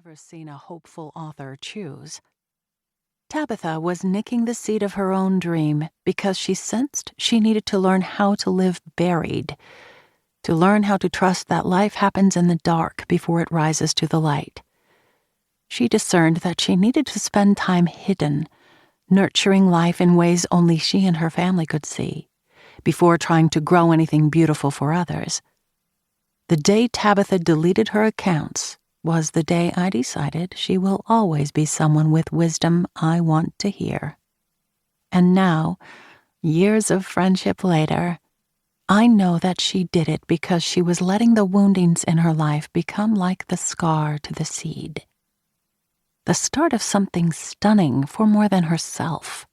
never seen a hopeful author choose. Tabitha was nicking the seed of her own dream because she sensed she needed to learn how to live buried, to learn how to trust that life happens in the dark before it rises to the light. She discerned that she needed to spend time hidden, nurturing life in ways only she and her family could see, before trying to grow anything beautiful for others. The day Tabitha deleted her accounts was the day I decided she will always be someone with wisdom I want to hear. And now, years of friendship later, I know that she did it because she was letting the woundings in her life become like the scar to the seed. The start of something stunning for more than herself.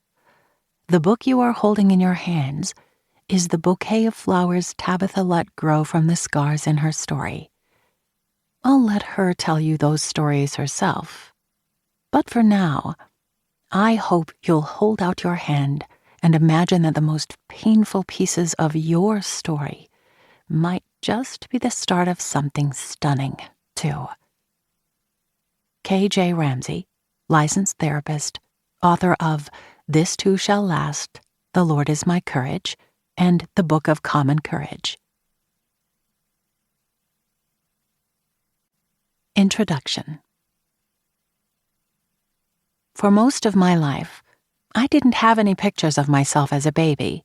The book you are holding in your hands is the bouquet of flowers Tabitha let grow from the scars in her story. I'll let her tell you those stories herself. But for now, I hope you'll hold out your hand and imagine that the most painful pieces of your story might just be the start of something stunning, too. K.J. Ramsey, licensed therapist, author of This Too Shall Last, The Lord Is My Courage, and The Book of Common Courage. Introduction. For most of my life, I didn't have any pictures of myself as a baby.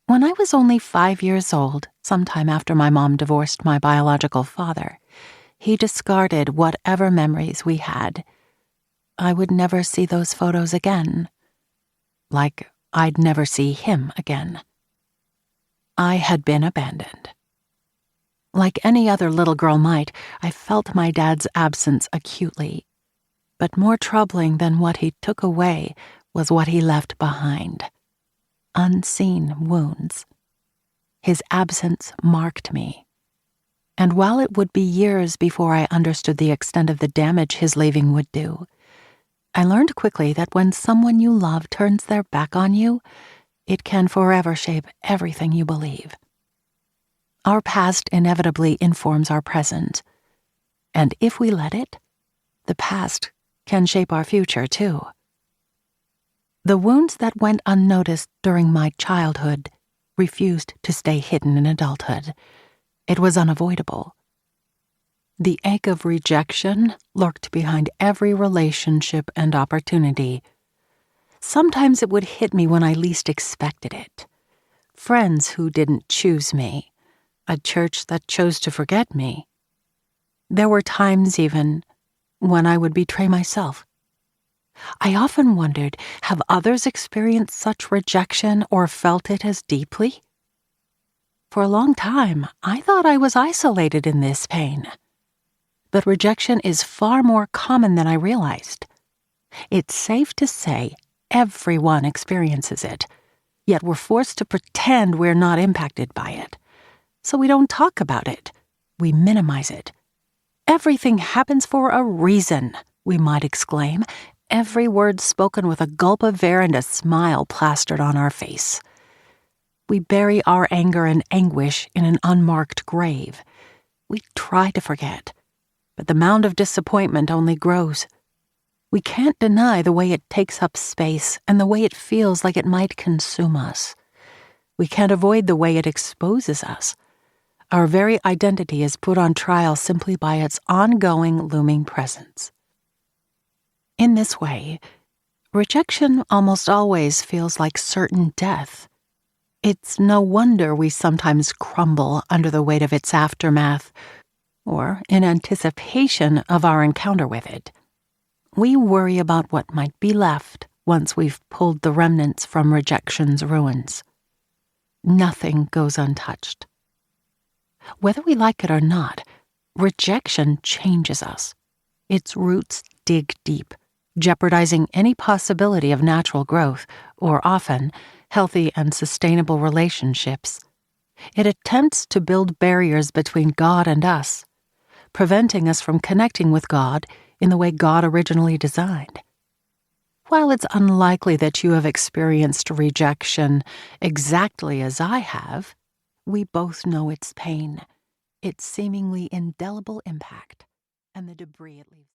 When I was only 5 years old, sometime after my mom divorced my biological father, he discarded whatever memories we had. I would never see those photos again. Like I'd never see him again. I had been abandoned. Like any other little girl might, I felt my dad's absence acutely. But more troubling than what he took away was what he left behind. Unseen wounds. His absence marked me. And while it would be years before I understood the extent of the damage his leaving would do, I learned quickly that when someone you love turns their back on you, it can forever shape everything you believe. Our past inevitably informs our present, and if we let it, the past can shape our future too. The wounds that went unnoticed during my childhood refused to stay hidden in adulthood. It was unavoidable. The ache of rejection lurked behind every relationship and opportunity. Sometimes it would hit me when I least expected it. Friends who didn't choose me. A church that chose to forget me. There were times even when I would betray myself. I often wondered, have others experienced such rejection or felt it as deeply? For a long time, I thought I was isolated in this pain. But rejection is far more common than I realized. It's safe to say everyone experiences it, yet we're forced to pretend we're not impacted by it. So we don't talk about it. We minimize it. Everything happens for a reason, we might exclaim, every word spoken with a gulp of air and a smile plastered on our face. We bury our anger and anguish in an unmarked grave. We try to forget, but the mound of disappointment only grows. We can't deny the way it takes up space and the way it feels like it might consume us. We can't avoid the way it exposes us. Our very identity is put on trial simply by its ongoing, looming presence. In this way, rejection almost always feels like certain death. It's no wonder we sometimes crumble under the weight of its aftermath, or in anticipation of our encounter with it. We worry about what might be left once we've pulled the remnants from rejection's ruins. Nothing goes untouched. Whether we like it or not, rejection changes us. Its roots dig deep, jeopardizing any possibility of natural growth, or often, healthy and sustainable relationships. It attempts to build barriers between God and us, preventing us from connecting with God in the way God originally designed. While it's unlikely that you have experienced rejection exactly as I have, we both know its pain, its seemingly indelible impact, and the debris it leaves.